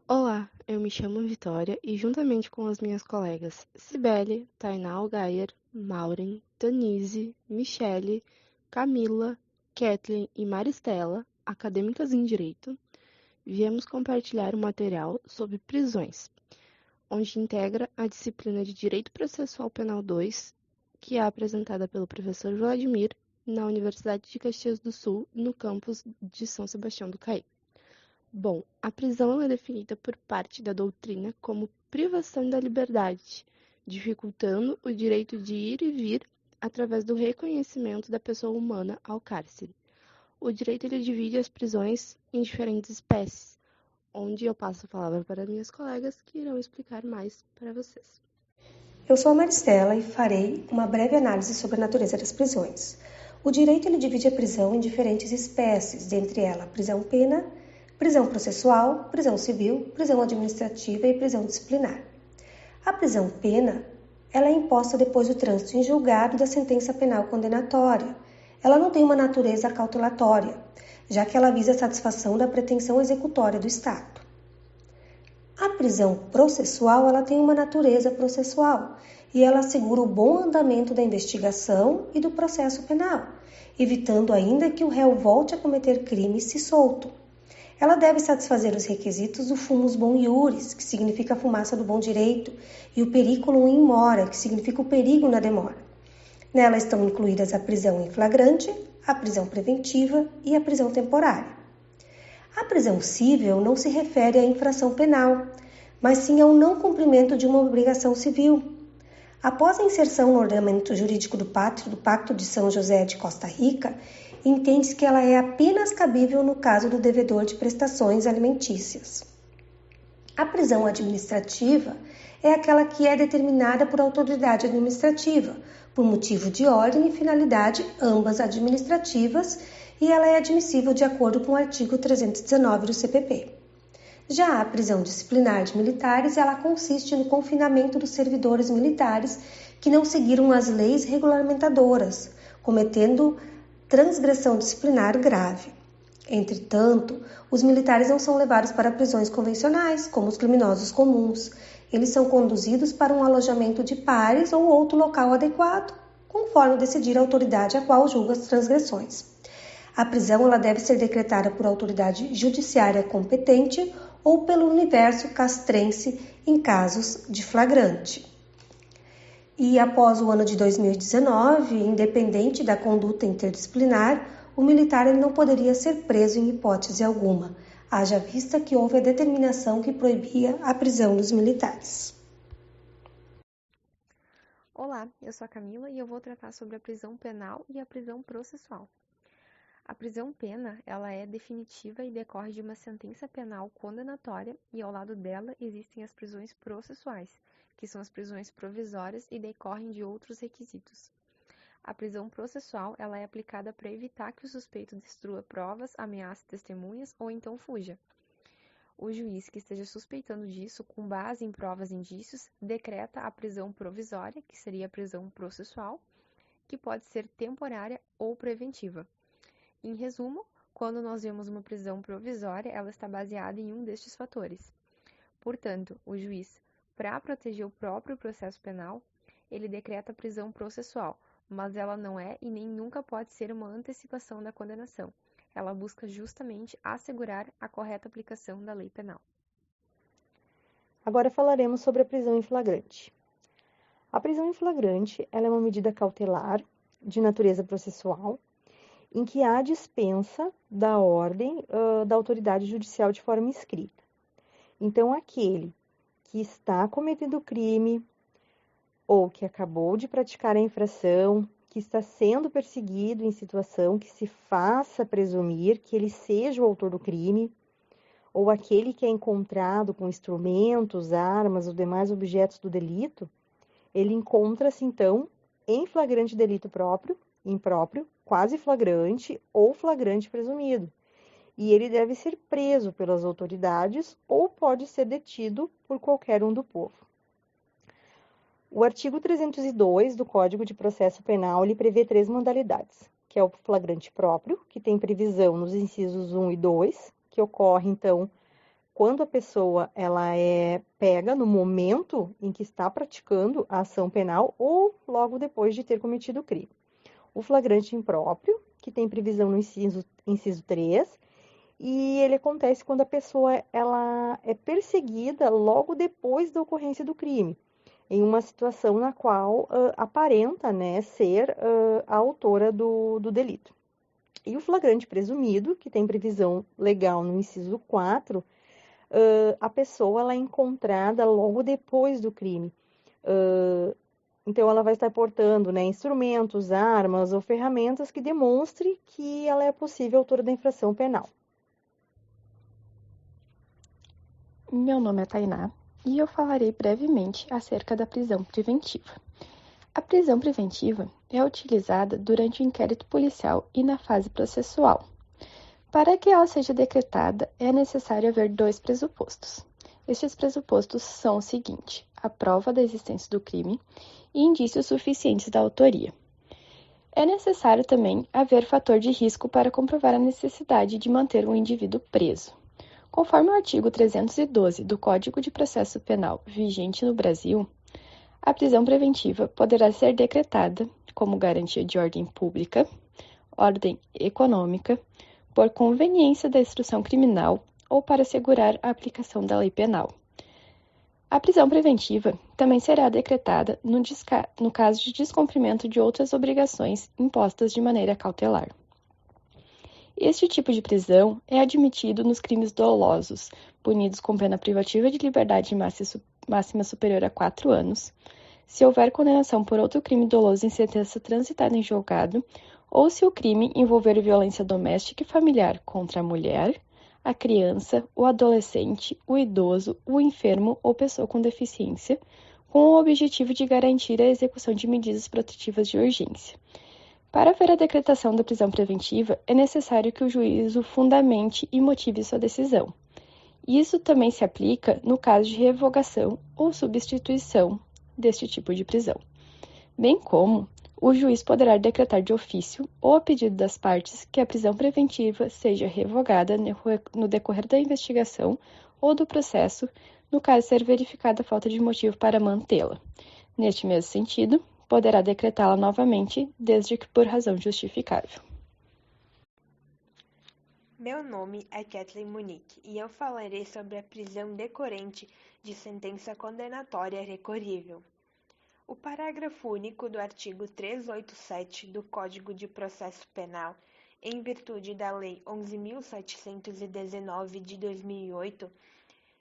Olá, eu me chamo Vitória e, juntamente com as minhas colegas Cibele, Tainá Algayer, Maureen, Tanise, Michele, Camila, Kathleen e Maristela, acadêmicas em Direito, viemos compartilhar um material sobre prisões, onde integra a disciplina de Direito Processual Penal 2, que é apresentada pelo professor Vladimir na Universidade de Caxias do Sul, no campus de São Sebastião do Caí. Bom, a prisão é definida por parte da doutrina como privação da liberdade, dificultando o direito de ir e vir através do reconhecimento da pessoa humana ao cárcere. O direito ele divide as prisões em diferentes espécies, onde eu passo a palavra para minhas colegas que irão explicar mais para vocês. Eu sou a Maristela e farei uma breve análise sobre a natureza das prisões. O direito ele divide a prisão em diferentes espécies, dentre elas prisão-pena, prisão processual, prisão civil, prisão administrativa e prisão disciplinar. A prisão-pena ela é imposta depois do trânsito em julgado da sentença penal condenatória. Ela não tem uma natureza cautelatória, já que ela visa a satisfação da pretensão executória do Estado. A prisão processual ela tem uma natureza processual e ela assegura o bom andamento da investigação e do processo penal, evitando ainda que o réu volte a cometer crime se solto. Ela deve satisfazer os requisitos do fumus bon iuris, que significa a fumaça do bom direito, e o periculum in mora, que significa o perigo na demora. Nela estão incluídas a prisão em flagrante, a prisão preventiva e a prisão temporária. A prisão cível não se refere à infração penal, mas sim ao não cumprimento de uma obrigação civil. Após a inserção no ordenamento jurídico do Pacto de São José de Costa Rica, entende-se que ela é apenas cabível no caso do devedor de prestações alimentícias. A prisão administrativa é aquela que é determinada por autoridade administrativa, por motivo de ordem e finalidade, ambas administrativas, e ela é admissível de acordo com o artigo 319 do CPP. Já a prisão disciplinar de militares, ela consiste no confinamento dos servidores militares que não seguiram as leis regulamentadoras, cometendo transgressão disciplinar grave. Entretanto, os militares não são levados para prisões convencionais, como os criminosos comuns. Eles são conduzidos para um alojamento de pares ou outro local adequado, conforme decidir a autoridade a qual julga as transgressões. A prisão ela deve ser decretada por autoridade judiciária competente ou pelo universo castrense em casos de flagrante. E após o ano de 2019, independente da conduta interdisciplinar, o militar ele não poderia ser preso em hipótese alguma, haja vista que houve a determinação que proibia a prisão dos militares. Olá, eu sou a Camila e eu vou tratar sobre a prisão penal e a prisão processual. A prisão-pena, ela é definitiva e decorre de uma sentença penal condenatória e ao lado dela existem as prisões processuais, que são as prisões provisórias e decorrem de outros requisitos. A prisão processual, ela é aplicada para evitar que o suspeito destrua provas, ameace testemunhas ou então fuja. O juiz que esteja suspeitando disso, com base em provas e indícios, decreta a prisão provisória, que seria a prisão processual, que pode ser temporária ou preventiva. Em resumo, quando nós vemos uma prisão provisória, ela está baseada em um destes fatores. Portanto, o juiz, para proteger o próprio processo penal, ele decreta a prisão processual, mas ela não é e nem nunca pode ser uma antecipação da condenação. Ela busca justamente assegurar a correta aplicação da lei penal. Agora falaremos sobre a prisão em flagrante. A prisão em flagrante ela é uma medida cautelar de natureza processual em que há dispensa da ordem da autoridade judicial de forma escrita. Então, aquele que está cometendo o crime ou que acabou de praticar a infração, que está sendo perseguido em situação que se faça presumir que ele seja o autor do crime, ou aquele que é encontrado com instrumentos, armas ou demais objetos do delito, ele encontra-se, então, em flagrante delito próprio, impróprio, quase flagrante ou flagrante presumido. E ele deve ser preso pelas autoridades ou pode ser detido por qualquer um do povo. O artigo 302 do Código de Processo Penal ele prevê 3 modalidades, que é o flagrante próprio, que tem previsão nos incisos 1 e 2, que ocorre, então, quando a pessoa ela é pega no momento em que está praticando a ação penal ou logo depois de ter cometido o crime. O flagrante impróprio, que tem previsão no inciso 3, e ele acontece quando a pessoa ela é perseguida logo depois da ocorrência do crime, em uma situação na qual aparenta, né, ser a autora do delito. E o flagrante presumido, que tem previsão legal no inciso 4, a pessoa ela é encontrada logo depois do crime. Então, ela vai estar portando, né, instrumentos, armas ou ferramentas que demonstre que ela é possível autora da infração penal. Meu nome é Tainá e eu falarei brevemente acerca da prisão preventiva. A prisão preventiva é utilizada durante o inquérito policial e na fase processual. Para que ela seja decretada, é necessário haver dois pressupostos. Estes pressupostos são o seguinte: a prova da existência do crime e indícios suficientes da autoria. É necessário também haver fator de risco para comprovar a necessidade de manter o indivíduo preso. Conforme o artigo 312 do Código de Processo Penal vigente no Brasil, a prisão preventiva poderá ser decretada como garantia de ordem pública, ordem econômica, por conveniência da instrução criminal ou para assegurar a aplicação da lei penal. A prisão preventiva também será decretada no caso de descumprimento de outras obrigações impostas de maneira cautelar. Este tipo de prisão é admitido nos crimes dolosos, punidos com pena privativa de liberdade máxima superior a 4 anos, se houver condenação por outro crime doloso em sentença transitada em julgado, ou se o crime envolver violência doméstica e familiar contra a mulher, a criança, o adolescente, o idoso, o enfermo ou pessoa com deficiência, com o objetivo de garantir a execução de medidas protetivas de urgência. Para haver a decretação da prisão preventiva, é necessário que o juízo fundamente e motive sua decisão. Isso também se aplica no caso de revogação ou substituição deste tipo de prisão, bem como o juiz poderá decretar de ofício ou a pedido das partes que a prisão preventiva seja revogada no decorrer da investigação ou do processo, no caso de ser verificada a falta de motivo para mantê-la. Neste mesmo sentido, poderá decretá-la novamente, desde que por razão justificável. Meu nome é Kathleen Munique e eu falarei sobre a prisão decorrente de sentença condenatória recorrível. O parágrafo único do artigo 387 do Código de Processo Penal, em virtude da Lei 11.719 de 2008,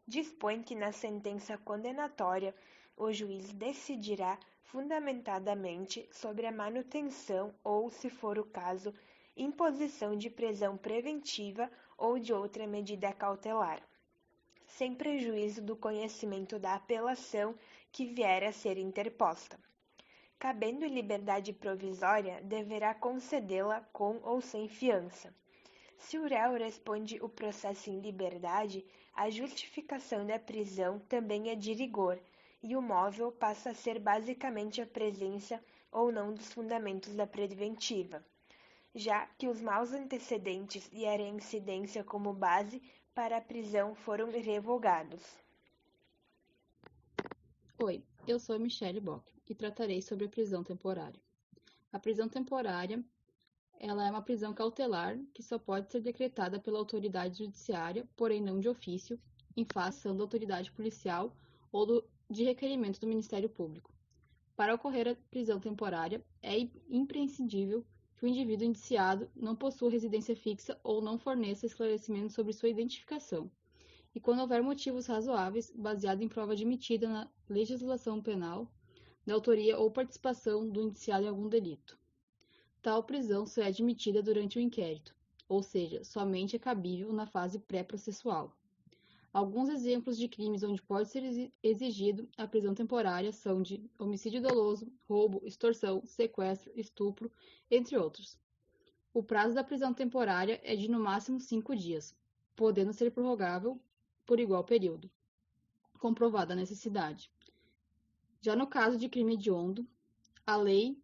dispõe que na sentença condenatória o juiz decidirá fundamentadamente sobre a manutenção ou, se for o caso, imposição de prisão preventiva ou de outra medida cautelar, sem prejuízo do conhecimento da apelação que vier a ser interposta. Cabendo liberdade provisória, deverá concedê-la com ou sem fiança. Se o réu responde o processo em liberdade, a justificação da prisão também é de rigor, e o móvel passa a ser basicamente a presença ou não dos fundamentos da preventiva, já que os maus antecedentes e a reincidência como base para a prisão foram revogados. Oi, eu sou a Michelle Bock e tratarei sobre a prisão temporária. A prisão temporária ela é uma prisão cautelar que só pode ser decretada pela autoridade judiciária, porém não de ofício, em face da autoridade policial ou de requerimento do Ministério Público. Para ocorrer a prisão temporária, é imprescindível que o indivíduo indiciado não possua residência fixa ou não forneça esclarecimento sobre sua identificação, e quando houver motivos razoáveis, baseado em prova admitida na legislação penal, da autoria ou participação do indiciado em algum delito. Tal prisão só é admitida durante o inquérito, ou seja, somente é cabível na fase pré-processual. Alguns exemplos de crimes onde pode ser exigido a prisão temporária são de homicídio doloso, roubo, extorsão, sequestro, estupro, entre outros. O prazo da prisão temporária é de no máximo 5 dias, podendo ser prorrogável por igual período, comprovada a necessidade. Já no caso de crime hediondo, a Lei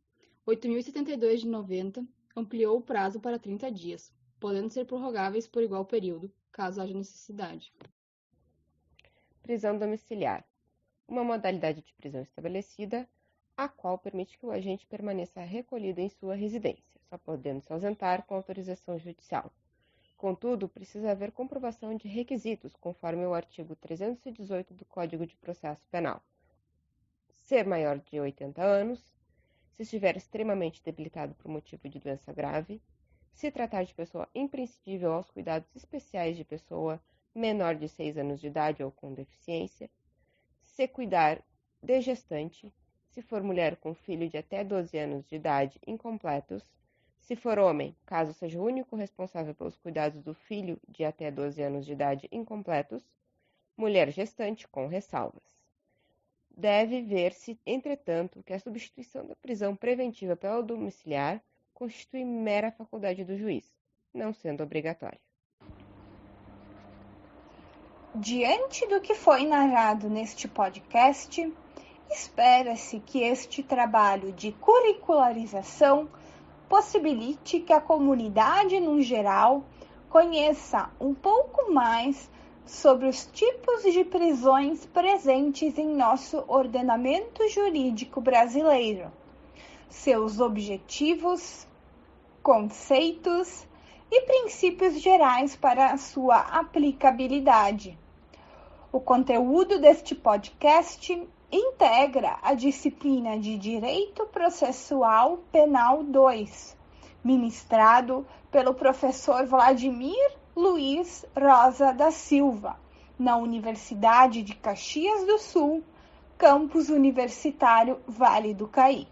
8.072 de 90 ampliou o prazo para 30 dias, podendo ser prorrogáveis por igual período, caso haja necessidade. prisão domiciliar, uma modalidade de prisão estabelecida, a qual permite que o agente permaneça recolhido em sua residência, só podendo se ausentar com autorização judicial. Contudo, precisa haver comprovação de requisitos, conforme o artigo 318 do Código de Processo Penal. Ser maior de 80 anos, se estiver extremamente debilitado por motivo de doença grave, se tratar de pessoa imprescindível aos cuidados especiais de pessoa menor de 6 anos de idade ou com deficiência, se cuidar de gestante, se for mulher com filho de até 12 anos de idade incompletos, se for homem, caso seja o único responsável pelos cuidados do filho de até 12 anos de idade incompletos, mulher gestante com ressalvas. Deve ver-se, entretanto, que a substituição da prisão preventiva pela domiciliar constitui mera faculdade do juiz, não sendo obrigatória. Diante do que foi narrado neste podcast, espera-se que este trabalho de curricularização possibilite que a comunidade, no geral, conheça um pouco mais sobre os tipos de prisões presentes em nosso ordenamento jurídico brasileiro, seus objetivos, conceitos e princípios gerais para a sua aplicabilidade. O conteúdo deste podcast integra a disciplina de Direito Processual Penal 2, ministrado pelo professor Vladimir Luiz Rosa da Silva, na Universidade de Caxias do Sul, campus universitário Vale do Caí.